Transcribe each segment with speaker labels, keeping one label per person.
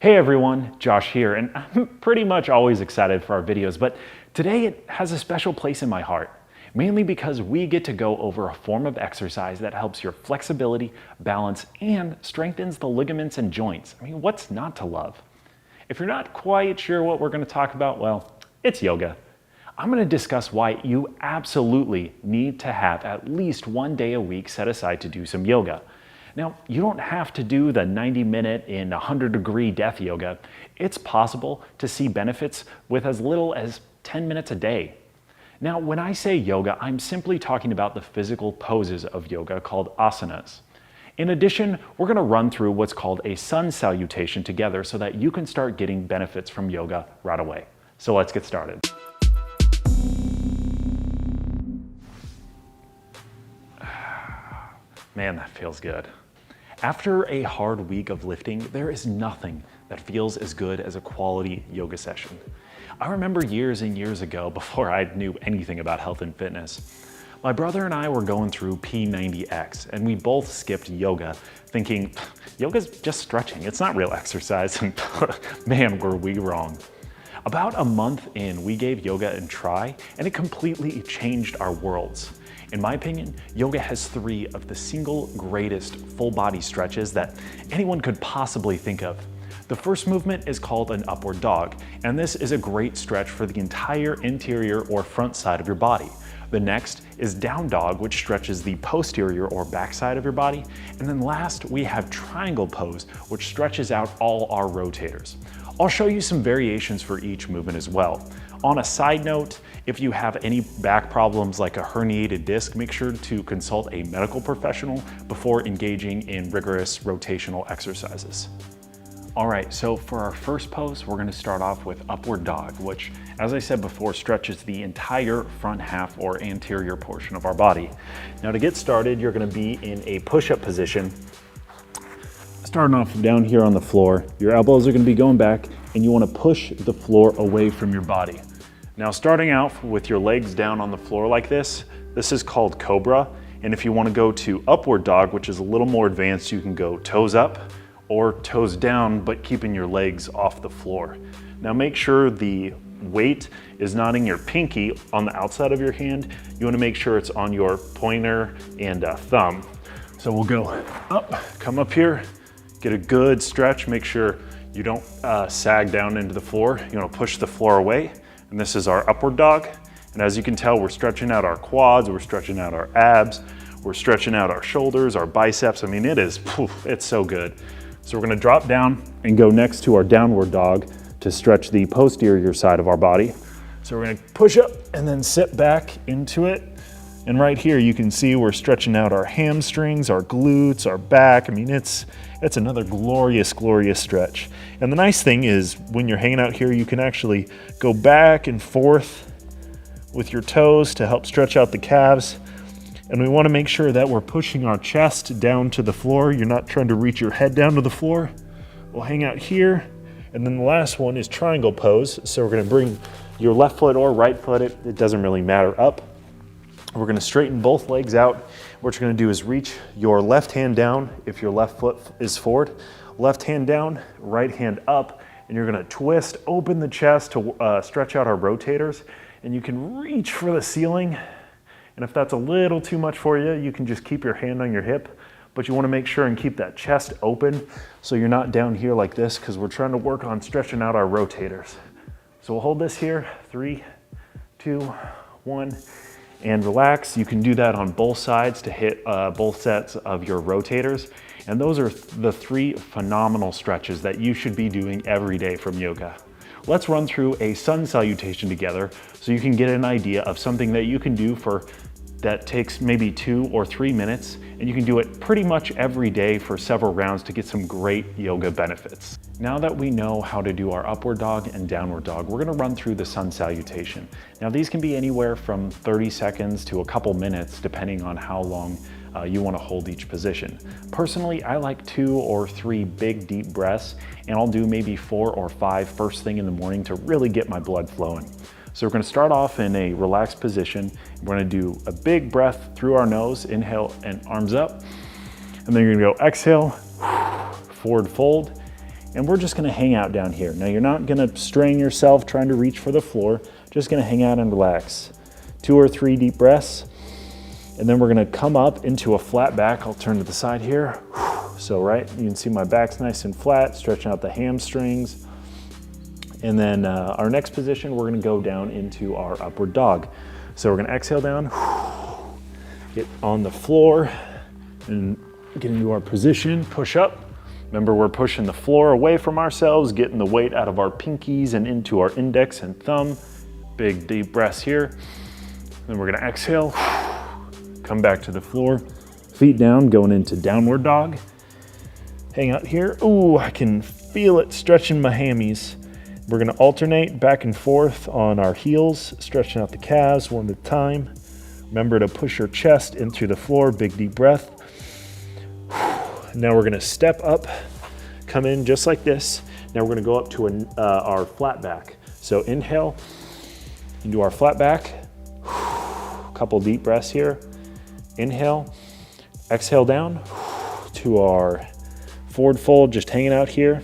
Speaker 1: Hey everyone, Josh here, and I'm pretty much always excited for our videos, but today it has a special place in my heart, mainly because we get to go over a form of exercise that helps your flexibility, balance, and strengthens the ligaments and joints. I mean, what's not to love? If you're not quite sure what we're going to talk about, well, it's yoga. I'm going to discuss why you absolutely need to have at least one day a week set aside to do some yoga. Now, you don't have to do the 90-minute in 100-degree death yoga. It's possible to see benefits with as little as 10 minutes a day. Now, when I say yoga, I'm simply talking about the physical poses of yoga called asanas. In addition, we're going to run through what's called a sun salutation together so that you can start getting benefits from yoga right away. So let's get started. Man, that feels good. After a hard week of lifting, there is nothing that feels as good as a quality yoga session. I remember years and years ago, before I knew anything about health and fitness, my brother and I were going through P90X, and we both skipped yoga, thinking, yoga's just stretching, it's not real exercise, and man, were we wrong. About a month in, we gave yoga a try, and it completely changed our worlds. In my opinion, yoga has three of the single greatest full body stretches that anyone could possibly think of. The first movement is called an upward dog, and this is a great stretch for the entire interior or front side of your body. The next is down dog, which stretches the posterior or back side of your body. And then last, we have triangle pose, which stretches out all our rotators. I'll show you some variations for each movement as well. On a side note, if you have any back problems like a herniated disc, make sure to consult a medical professional before engaging in rigorous rotational exercises. All right, so for our first pose, we're gonna start off with upward dog, which, as I said before, stretches the entire front half or anterior portion of our body. Now to get started, you're gonna be in a push-up position. Starting off down here on the floor, your elbows are gonna be going back, and you wanna push the floor away from your body. Now starting out with your legs down on the floor like this is called cobra. And if you wanna go to upward dog, which is a little more advanced, you can go toes up or toes down, but keeping your legs off the floor. Now make sure the weight is not in your pinky on the outside of your hand. You wanna make sure it's on your pointer and thumb. So we'll go up, come up here, get a good stretch, make sure you don't sag down into the floor. You wanna push the floor away. And this is our upward dog. And as you can tell, we're stretching out our quads, we're stretching out our abs, we're stretching out our shoulders, our biceps. I mean, it's so good. So we're gonna drop down and go next to our downward dog to stretch the posterior side of our body. So we're gonna push up and then sit back into it. And right here, you can see we're stretching out our hamstrings, our glutes, our back. I mean, it's another glorious, glorious stretch. And the nice thing is when you're hanging out here, you can actually go back and forth with your toes to help stretch out the calves. And we want to make sure that we're pushing our chest down to the floor. You're not trying to reach your head down to the floor. We'll hang out here. And then the last one is triangle pose. So we're going to bring your left foot or right foot, it doesn't really matter, up. We're gonna straighten both legs out. What you're gonna do is reach your left hand down if your left foot is forward, left hand down, right hand up, and you're gonna twist, open the chest to stretch out our rotators, and you can reach for the ceiling. And if that's a little too much for you, you can just keep your hand on your hip, but you wanna make sure and keep that chest open so you're not down here like this, because we're trying to work on stretching out our rotators. So we'll hold this here, 3, 2, 1. And relax. You can do that on both sides to hit both sets of your rotators. And those are the three phenomenal stretches that you should be doing every day from yoga. Let's run through a sun salutation together so you can get an idea of something that you can do that takes maybe 2 or 3 minutes, and you can do it pretty much every day for several rounds to get some great yoga benefits. Now that we know how to do our upward dog and downward dog, we're gonna run through the sun salutation. Now these can be anywhere from 30 seconds to a couple minutes, depending on how long you wanna hold each position. Personally, I like 2 or 3 big deep breaths, and I'll do maybe 4 or 5 first thing in the morning to really get my blood flowing. So we're gonna start off in a relaxed position. We're gonna do a big breath through our nose, inhale and arms up. And then you're gonna go exhale, forward fold, And we're just gonna hang out down here. Now you're not gonna strain yourself trying to reach for the floor, just gonna hang out and relax. 2 or 3 deep breaths. And then we're gonna come up into a flat back. I'll turn to the side here. So right, you can see my back's nice and flat, stretching out the hamstrings. And then our next position, we're gonna go down into our upward dog. So we're gonna exhale down, get on the floor, and get into our position, push up. Remember, we're pushing the floor away from ourselves, getting the weight out of our pinkies and into our index and thumb. Big deep breaths here. Then we're gonna exhale, come back to the floor, feet down, going into downward dog. Hang out here. Ooh, I can feel it stretching my hammies. We're gonna alternate back and forth on our heels, stretching out the calves one at a time. Remember to push your chest into the floor, big deep breath. Now we're gonna step up, come in just like this. Now we're gonna go up to our flat back. So inhale into our flat back. Couple deep breaths here. Inhale, exhale down to our forward fold, just hanging out here.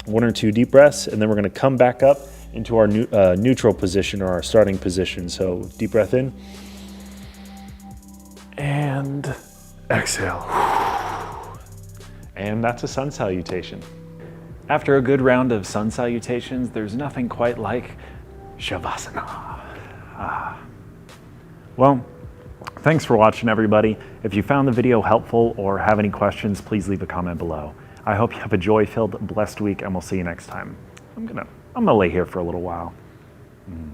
Speaker 1: 1 or 2 deep breaths, and then we're gonna come back up into our neutral position or our starting position. So deep breath in, and exhale. And that's a sun salutation. After a good round of sun salutations, there's nothing quite like Shavasana. Well, thanks for watching, everybody. If you found the video helpful or have any questions, please leave a comment below. I hope you have a joy-filled, blessed week, and we'll see you next time. I'm gonna lay here for a little while.